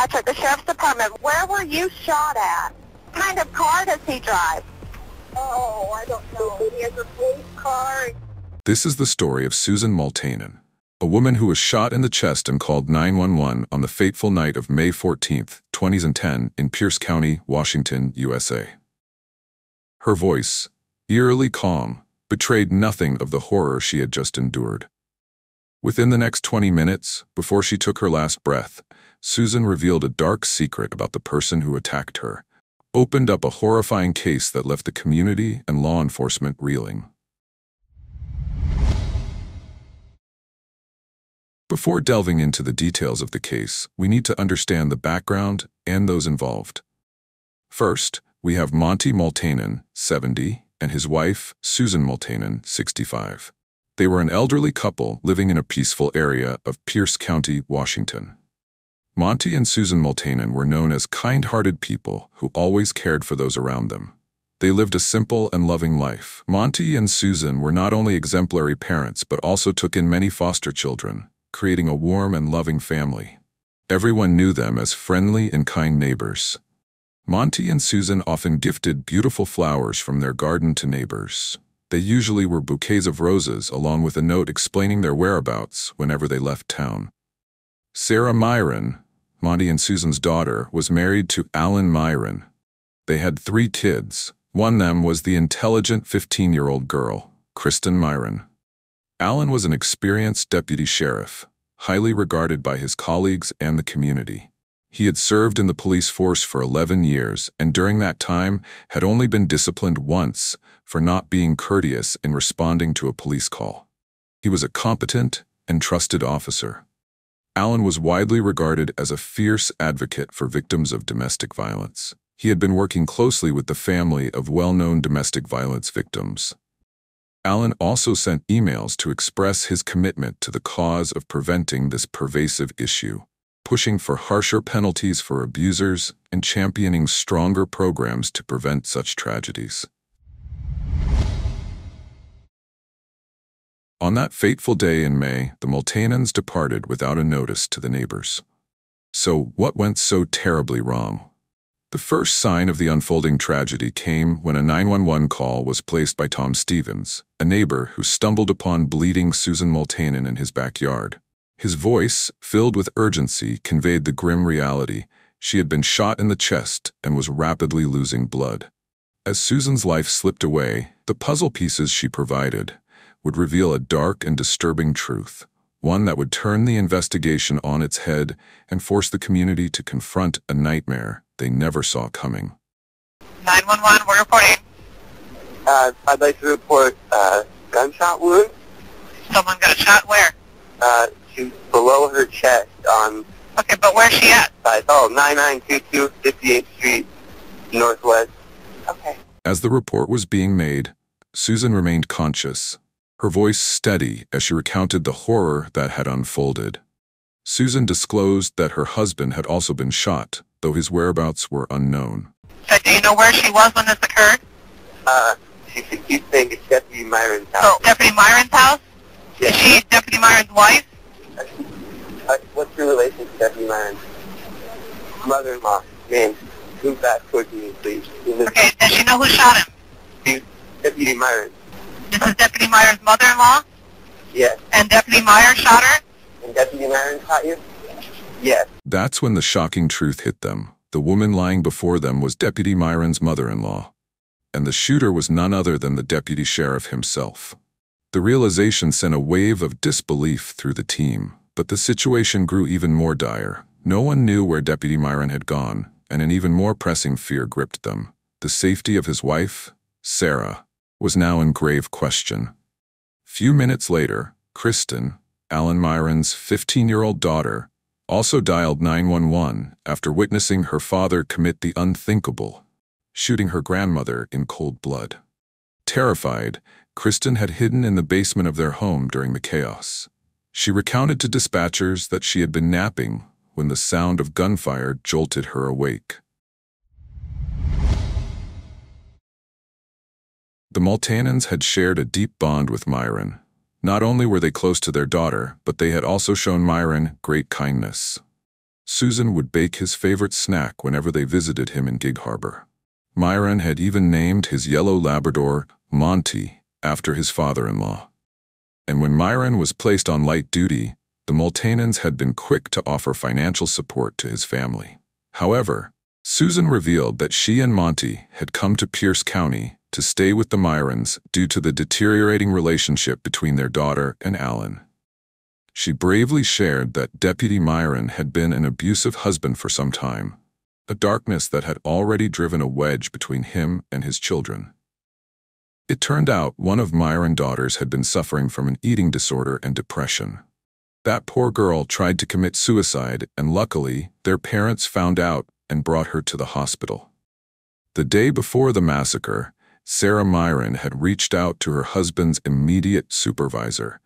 dispatcher at the Sheriff's Department. Where were you shot at? What kind of car does he drive? Oh, I don't know. He has a police car. This is the story of Susan Multanen, a woman who was shot in the chest and called 911 on the fateful night of May 14, 2010 in Pierce County, Washington, USA. Her voice, eerily calm, betrayed nothing of the horror she had just endured. Within the next 20 minutes, before she took her last breath, Susan revealed a dark secret about the person who attacked her, opened up a horrifying case that left the community and law enforcement reeling. Before delving into the details of the case, we need to understand the background and those involved. First, we have Monty Multanen, 70, and his wife, Susan Multanen, 65. They were an elderly couple living in a peaceful area of Pierce County, Washington. Monty and Susan Multanen were known as kind-hearted people who always cared for those around them. They lived a simple and loving life. Monty and Susan were not only exemplary parents but also took in many foster children, creating a warm and loving family. Everyone knew them as friendly and kind neighbors. Monty and Susan often gifted beautiful flowers from their garden to neighbors. They usually were bouquets of roses along with a note explaining their whereabouts whenever they left town. Sarah Myron, Monty and Susan's daughter, was married to Alan Myron. They had 3 kids. One of them was the intelligent 15-year-old girl, Kristen Myron. Alan was an experienced deputy sheriff, highly regarded by his colleagues and the community. He had served in the police force for 11 years and during that time had only been disciplined once for not being courteous in responding to a police call. He was a competent and trusted officer. Alan was widely regarded as a fierce advocate for victims of domestic violence. He had been working closely with the family of well-known domestic violence victims. Alan also sent emails to express his commitment to the cause of preventing this pervasive issue, pushing for harsher penalties for abusers and championing stronger programs to prevent such tragedies. On that fateful day in May, the Multanens departed without a notice to the neighbors. So, what went so terribly wrong? The first sign of the unfolding tragedy came when a 911 call was placed by Tom Stevens, a neighbor who stumbled upon bleeding Susan Multanen in his backyard. His voice, filled with urgency, conveyed the grim reality. She had been shot in the chest and was rapidly losing blood. As Susan's life slipped away, the puzzle pieces she provided would reveal a dark and disturbing truth, one that would turn the investigation on its head and force the community to confront a nightmare they never saw coming. 911, we're reporting. I'd like to report gunshot wound. Someone got shot where? She's below her chest on... Okay, but where's she at? 9922 58th Street, Northwest. Okay. As the report was being made, Susan remained conscious, her voice steady as she recounted the horror that had unfolded. Susan disclosed that her husband had also been shot, though his whereabouts were unknown. So do you know where she was when this occurred? She keeps saying it's Deputy Myron's house. So, Deputy Myron's house? Yes. Is she Deputy Myron's wife? What's your relation to Deputy Myron's mother-in-law? Ma'am, move back towards me, please. Okay, does she know who shot him? She's Deputy Myron. This is Deputy Myron's mother-in-law? Yes. And Deputy Myron shot her? And Deputy Myron shot you? Yes. That's when the shocking truth hit them. The woman lying before them was Deputy Myron's mother-in-law, and the shooter was none other than the deputy sheriff himself. The realization sent a wave of disbelief through the team, but the situation grew even more dire. No one knew where Deputy Myron had gone, and an even more pressing fear gripped them. The safety of his wife, Sarah, was now in grave question. Few minutes later, Kristen, Alan Myron's 15-year-old daughter, also dialed 911 after witnessing her father commit the unthinkable, shooting her grandmother in cold blood. Terrified, Kristen had hidden in the basement of their home during the chaos. She recounted to dispatchers that she had been napping when the sound of gunfire jolted her awake. The Multanens had shared a deep bond with Myron. Not only were they close to their daughter, but they had also shown Myron great kindness. Susan would bake his favorite snack whenever they visited him in Gig Harbor. Myron had even named his yellow Labrador, Monty, after his father-in-law. And when Myron was placed on light duty, the Multanans had been quick to offer financial support to his family. However, Susan revealed that she and Monty had come to Pierce County to stay with the Myrons due to the deteriorating relationship between their daughter and Alan. She bravely shared that Deputy Myron had been an abusive husband for some time, a darkness that had already driven a wedge between him and his children. It turned out one of Myron's daughters had been suffering from an eating disorder and depression. That poor girl tried to commit suicide, and luckily, their parents found out and brought her to the hospital. The day before the massacre, Sarah Myron had reached out to her husband's immediate supervisor,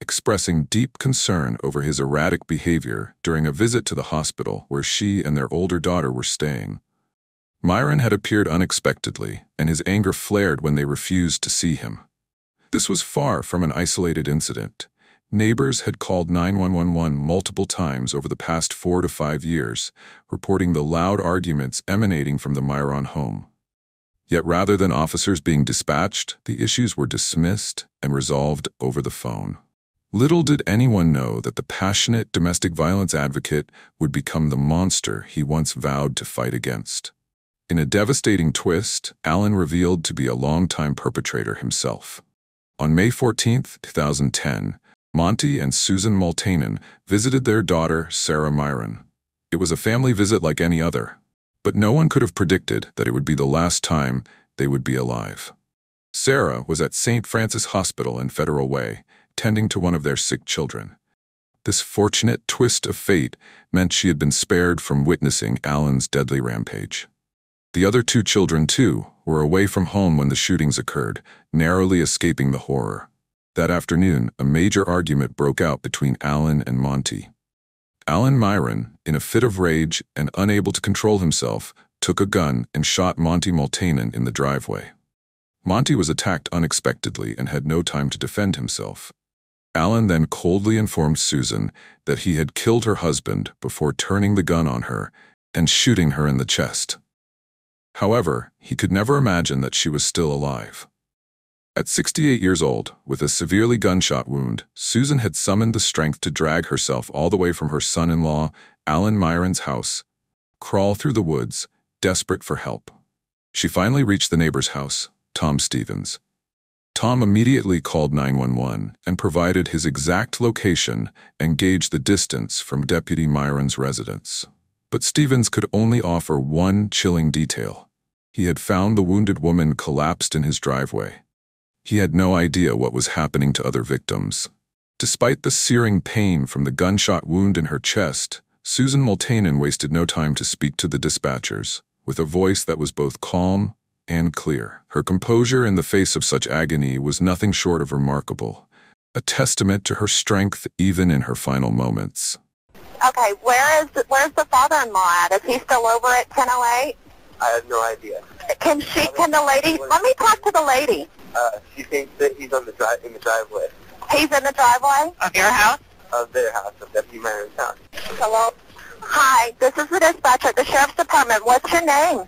expressing deep concern over his erratic behavior during a visit to the hospital where she and their older daughter were staying. Myron had appeared unexpectedly, and his anger flared when they refused to see him. This was far from an isolated incident. Neighbors had called 911 multiple times over the past 4 to 5 years, reporting the loud arguments emanating from the Myron home. Yet rather than officers being dispatched, the issues were dismissed and resolved over the phone. Little did anyone know that the passionate domestic violence advocate would become the monster he once vowed to fight against. In a devastating twist, Alan revealed to be a longtime perpetrator himself. On May 14, 2010, Monty and Susan Multanen visited their daughter, Sarah Myron. It was a family visit like any other, but no one could have predicted that it would be the last time they would be alive. Sarah was at St. Francis Hospital in Federal Way, tending to one of their sick children. This fortunate twist of fate meant she had been spared from witnessing Alan's deadly rampage. The other 2 children, too, were away from home when the shootings occurred, narrowly escaping the horror. That afternoon, a major argument broke out between Alan and Monty. Alan Myron, in a fit of rage and unable to control himself, took a gun and shot Monty Multanen in the driveway. Monty was attacked unexpectedly and had no time to defend himself. Alan then coldly informed Susan that he had killed her husband before turning the gun on her and shooting her in the chest. However, he could never imagine that she was still alive. At 68 years old, with a severely gunshot wound, Susan had summoned the strength to drag herself all the way from her son-in-law, Alan Myron's house, crawl through the woods, desperate for help. She finally reached the neighbor's house, Tom Stevens. Tom immediately called 911 and provided his exact location and gauged the distance from Deputy Myron's residence. But Stevens could only offer one chilling detail. He had found the wounded woman collapsed in his driveway. He had no idea what was happening to other victims. Despite the searing pain from the gunshot wound in her chest, Susan Multanen wasted no time to speak to the dispatchers, with a voice that was both calm and clear. Her composure in the face of such agony was nothing short of remarkable, a testament to her strength even in her final moments. Okay, where's the father-in-law at? Is he still over at 1008? I have no idea. Can the lady, let me talk to the lady. She thinks that he's in the driveway. He's in the driveway? Of your house? Of their house, of Deputy Myron's house. Hello? Hi, this is the dispatcher at the Sheriff's Department. What's your name?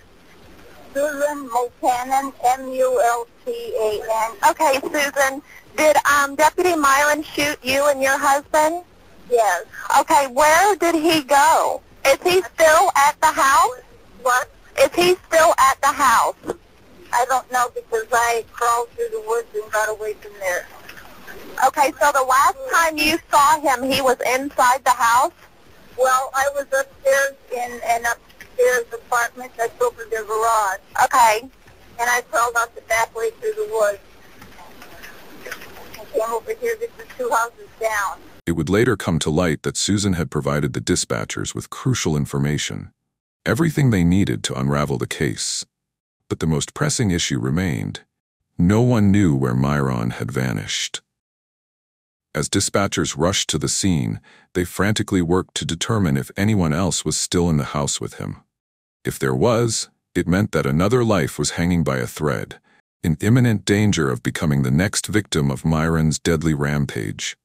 Susan Multanen, M-U-L-T-A-N. Okay, Susan, did Deputy Myron shoot you and your husband? Yes. Okay, where did he go? Is he still at the house? What? Is he still at the house? I don't know because I crawled through the woods and got away from there. Okay, so the last time you saw him, he was inside the house? Well, I was upstairs in an upstairs apartment that's over their garage. Okay. And I crawled out the back way through the woods. I came over here, this is 2 houses down. It would later come to light that Susan had provided the dispatchers with crucial information, everything they needed to unravel the case. But the most pressing issue remained. No one knew where Myron had vanished. As dispatchers rushed to the scene, they frantically worked to determine if anyone else was still in the house with him. If there was, it meant that another life was hanging by a thread, in imminent danger of becoming the next victim of Myron's deadly rampage.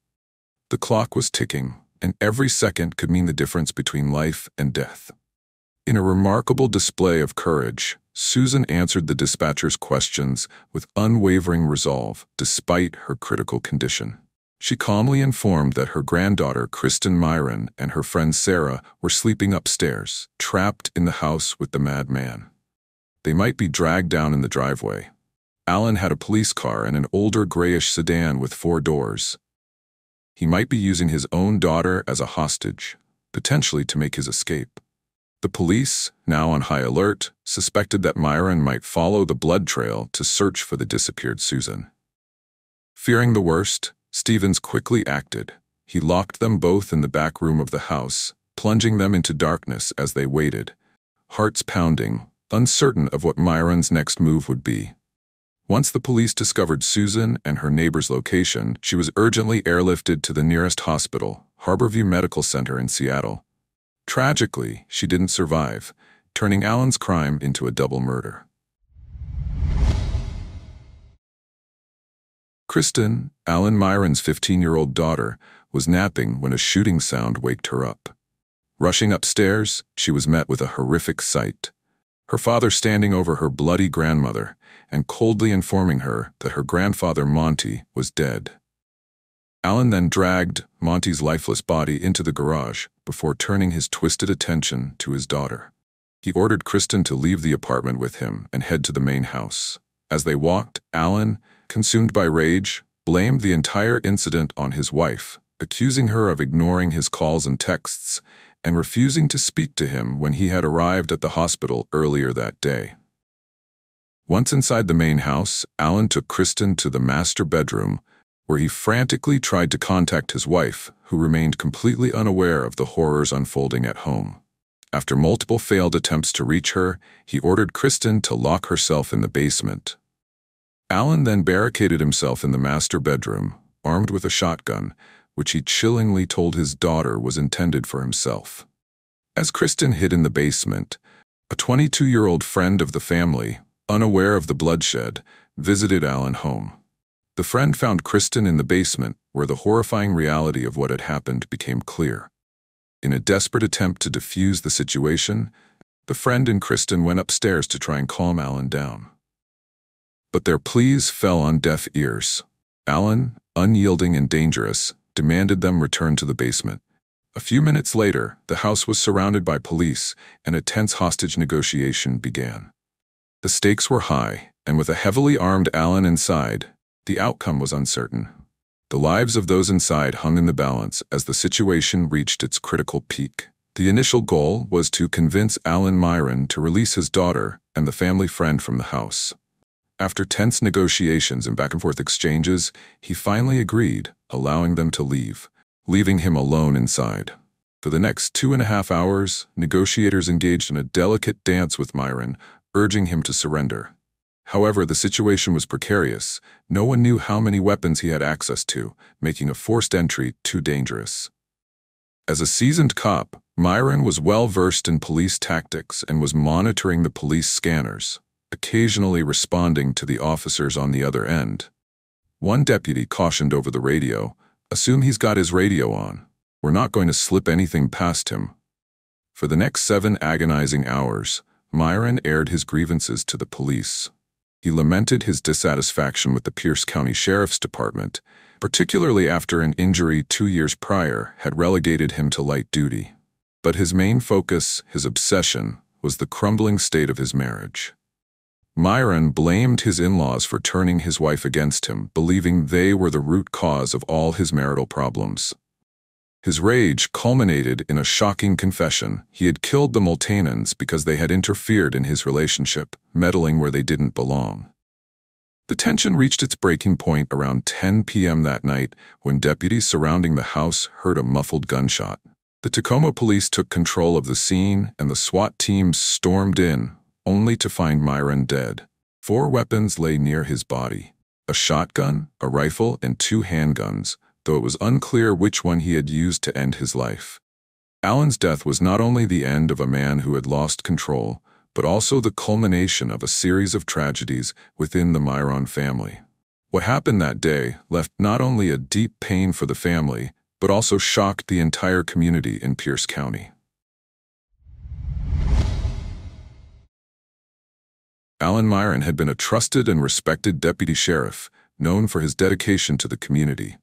The clock was ticking, and every second could mean the difference between life and death. In a remarkable display of courage, Susan answered the dispatcher's questions with unwavering resolve despite her critical condition. She calmly informed that her granddaughter, Kristen Myron, and her friend Sarah were sleeping upstairs, trapped in the house with the madman. They might be dragged down in the driveway. Alan had a police car and an older grayish sedan with 4 doors. He might be using his own daughter as a hostage, potentially to make his escape. The police, now on high alert, suspected that Myron might follow the blood trail to search for the disappeared Susan. Fearing the worst, Stevens quickly acted. He locked them both in the back room of the house, plunging them into darkness as they waited, hearts pounding, uncertain of what Myron's next move would be. Once the police discovered Susan and her neighbor's location, she was urgently airlifted to the nearest hospital, Harborview Medical Center in Seattle. Tragically, she didn't survive, turning Alan's crime into a double murder. Kristen, Alan Myron's 15-year-old daughter, was napping when a shooting sound waked her up. Rushing upstairs, she was met with a horrific sight. Her father standing over her bloody grandmother and coldly informing her that her grandfather Monty was dead. Alan then dragged Monty's lifeless body into the garage before turning his twisted attention to his daughter. He ordered Kristen to leave the apartment with him and head to the main house. As they walked, Alan, consumed by rage, blamed the entire incident on his wife, accusing her of ignoring his calls and texts and refusing to speak to him when he had arrived at the hospital earlier that day. Once inside the main house, Alan took Kristen to the master bedroom, where he frantically tried to contact his wife, who remained completely unaware of the horrors unfolding at home. After multiple failed attempts to reach her, he ordered Kristen to lock herself in the basement. Alan then barricaded himself in the master bedroom, armed with a shotgun, which he chillingly told his daughter was intended for himself. As Kristen hid in the basement, a 22-year-old friend of the family, unaware of the bloodshed, visited Alan home. The friend found Kristen in the basement, where the horrifying reality of what had happened became clear. In a desperate attempt to defuse the situation, the friend and Kristen went upstairs to try and calm Alan down. But their pleas fell on deaf ears. Alan, unyielding and dangerous, demanded them return to the basement. A few minutes later, the house was surrounded by police, and a tense hostage negotiation began. The stakes were high, and with a heavily armed Alan inside, the outcome was uncertain. The lives of those inside hung in the balance as the situation reached its critical peak. The initial goal was to convince Alan Myron to release his daughter and the family friend from the house. After tense negotiations and back-and-forth exchanges, he finally agreed, allowing them to leave, leaving him alone inside. For the next 2.5 hours, negotiators engaged in a delicate dance with Myron, urging him to surrender. However, the situation was precarious. No one knew how many weapons he had access to, making a forced entry too dangerous. As a seasoned cop, Myron was well-versed in police tactics and was monitoring the police scanners, occasionally responding to the officers on the other end. One deputy cautioned over the radio, "Assume he's got his radio on. We're not going to slip anything past him." For the next 7 agonizing hours, Myron aired his grievances to the police. He lamented his dissatisfaction with the Pierce County Sheriff's Department, particularly after an injury 2 years prior had relegated him to light duty. But his main focus, his obsession, was the crumbling state of his marriage. Myron blamed his in-laws for turning his wife against him, believing they were the root cause of all his marital problems. His rage culminated in a shocking confession. He had killed the Multanans because they had interfered in his relationship, meddling where they didn't belong. The tension reached its breaking point around 10 p.m. that night when deputies surrounding the house heard a muffled gunshot. The Tacoma police took control of the scene and the SWAT teams stormed in, only to find Myron dead. 4 weapons lay near his body: a shotgun, a rifle, and 2 handguns, though it was unclear which one he had used to end his life. Alan's death was not only the end of a man who had lost control, but also the culmination of a series of tragedies within the Myron family. What happened that day left not only a deep pain for the family, but also shocked the entire community in Pierce County. Alan Myron had been a trusted and respected deputy sheriff, known for his dedication to the community.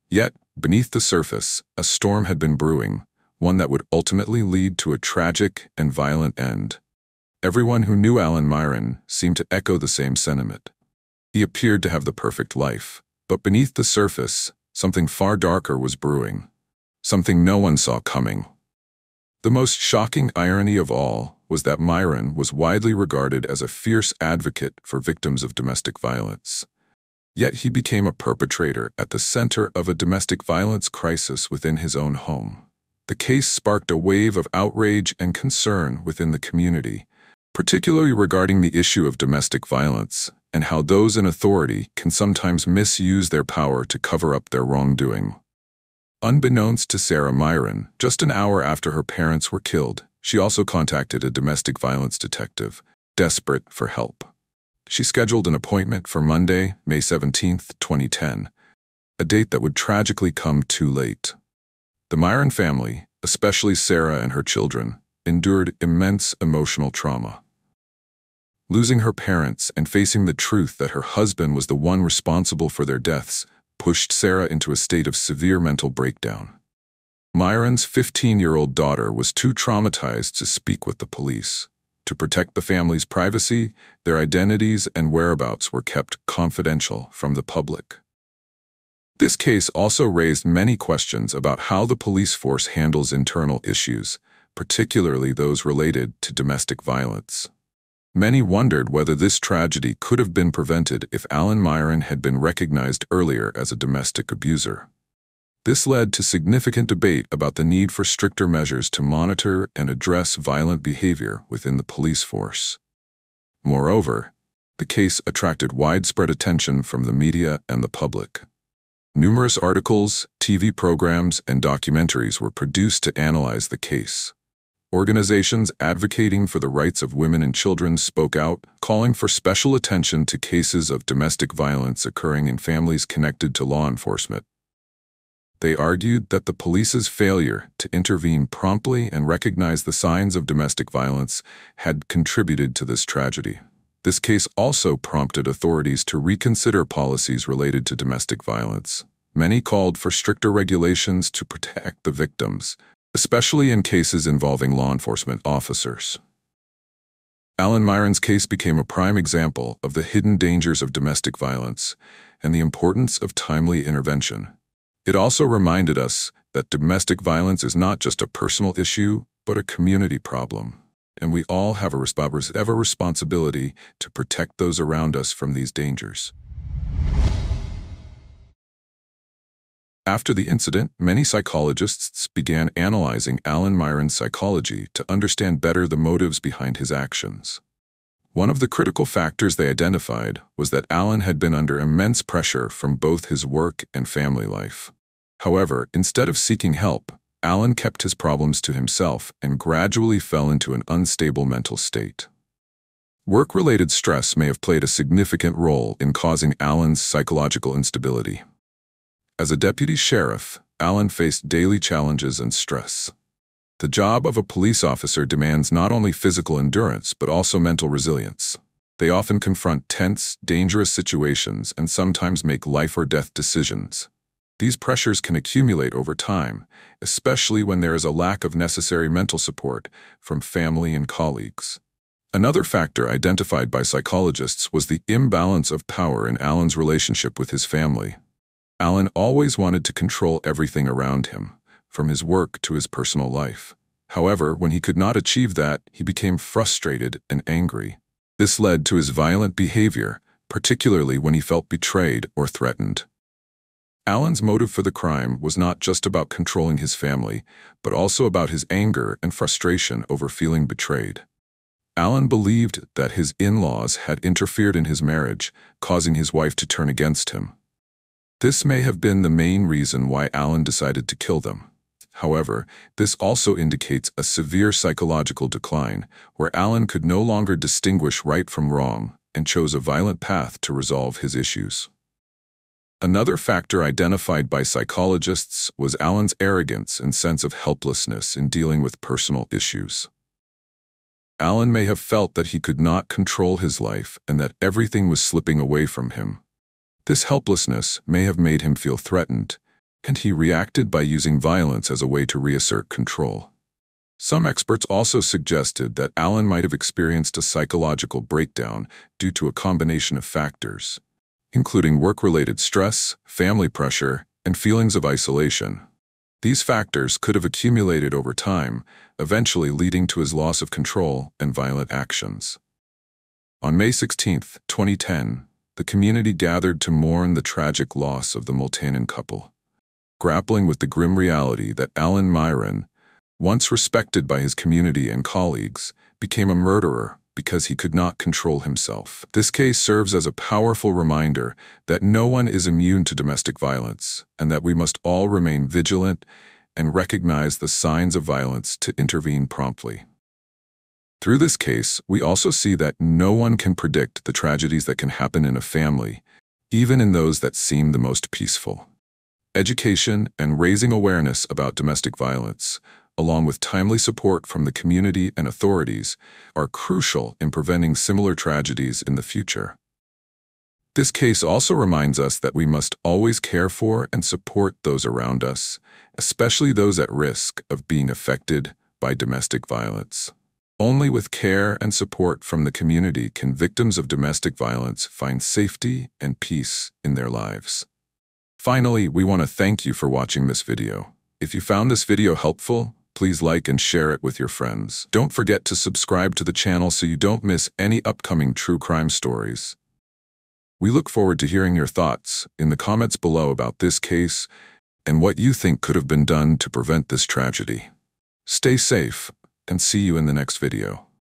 Yet, beneath the surface, a storm had been brewing, one that would ultimately lead to a tragic and violent end. Everyone who knew Alan Myron seemed to echo the same sentiment. He appeared to have the perfect life, but beneath the surface, something far darker was brewing, something no one saw coming. The most shocking irony of all was that Myron was widely regarded as a fierce advocate for victims of domestic violence. Yet he became a perpetrator at the center of a domestic violence crisis within his own home. The case sparked a wave of outrage and concern within the community, particularly regarding the issue of domestic violence and how those in authority can sometimes misuse their power to cover up their wrongdoing. Unbeknownst to Sarah Myron, just an hour after her parents were killed, she also contacted a domestic violence detective, desperate for help. She scheduled an appointment for Monday, May 17, 2010, a date that would tragically come too late. The Myron family, especially Sarah and her children, endured immense emotional trauma. Losing her parents and facing the truth that her husband was the one responsible for their deaths pushed Sarah into a state of severe mental breakdown. Myron's 15-year-old daughter was too traumatized to speak with the police. To protect the family's privacy, their identities and whereabouts were kept confidential from the public. This case also raised many questions about how the police force handles internal issues, particularly those related to domestic violence. Many wondered whether this tragedy could have been prevented if Alan Myron had been recognized earlier as a domestic abuser. This led to significant debate about the need for stricter measures to monitor and address violent behavior within the police force. Moreover, the case attracted widespread attention from the media and the public. Numerous articles, TV programs, and documentaries were produced to analyze the case. Organizations advocating for the rights of women and children spoke out, calling for special attention to cases of domestic violence occurring in families connected to law enforcement. They argued that the police's failure to intervene promptly and recognize the signs of domestic violence had contributed to this tragedy. This case also prompted authorities to reconsider policies related to domestic violence. Many called for stricter regulations to protect the victims, especially in cases involving law enforcement officers. Alan Myron's case became a prime example of the hidden dangers of domestic violence and the importance of timely intervention. It also reminded us that domestic violence is not just a personal issue, but a community problem, and we all have a responsibility to protect those around us from these dangers. After the incident, many psychologists began analyzing Alan Myron's psychology to understand better the motives behind his actions. One of the critical factors they identified was that Alan had been under immense pressure from both his work and family life. However, instead of seeking help, Alan kept his problems to himself and gradually fell into an unstable mental state. Work-related stress may have played a significant role in causing Alan's psychological instability. As a deputy sheriff, Alan faced daily challenges and stress. The job of a police officer demands not only physical endurance but also mental resilience. They often confront tense, dangerous situations and sometimes make life-or-death decisions. These pressures can accumulate over time, especially when there is a lack of necessary mental support from family and colleagues. Another factor identified by psychologists was the imbalance of power in Alan's relationship with his family. Alan always wanted to control everything around him, from his work to his personal life. However, when he could not achieve that, he became frustrated and angry. This led to his violent behavior, particularly when he felt betrayed or threatened. Alan's motive for the crime was not just about controlling his family, but also about his anger and frustration over feeling betrayed. Alan believed that his in-laws had interfered in his marriage, causing his wife to turn against him. This may have been the main reason why Alan decided to kill them. However, this also indicates a severe psychological decline, where Alan could no longer distinguish right from wrong and chose a violent path to resolve his issues. Another factor identified by psychologists was Alan's arrogance and sense of helplessness in dealing with personal issues. Alan may have felt that he could not control his life and that everything was slipping away from him. This helplessness may have made him feel threatened, and he reacted by using violence as a way to reassert control. Some experts also suggested that Alan might have experienced a psychological breakdown due to a combination of factors, including work-related stress, family pressure, and feelings of isolation. These factors could have accumulated over time, eventually leading to his loss of control and violent actions. On May 16, 2010, the community gathered to mourn the tragic loss of the Multanen couple, grappling with the grim reality that Alan Myron, once respected by his community and colleagues, became a murderer because he could not control himself. This case serves as a powerful reminder that no one is immune to domestic violence, and that we must all remain vigilant and recognize the signs of violence to intervene promptly. Through this case, we also see that no one can predict the tragedies that can happen in a family, even in those that seem the most peaceful. Education and raising awareness about domestic violence, along with timely support from the community and authorities, are crucial in preventing similar tragedies in the future. This case also reminds us that we must always care for and support those around us, especially those at risk of being affected by domestic violence. Only with care and support from the community can victims of domestic violence find safety and peace in their lives. Finally, we want to thank you for watching this video. If you found this video helpful, please like and share it with your friends. Don't forget to subscribe to the channel so you don't miss any upcoming true crime stories. We look forward to hearing your thoughts in the comments below about this case and what you think could have been done to prevent this tragedy. Stay safe, and see you in the next video.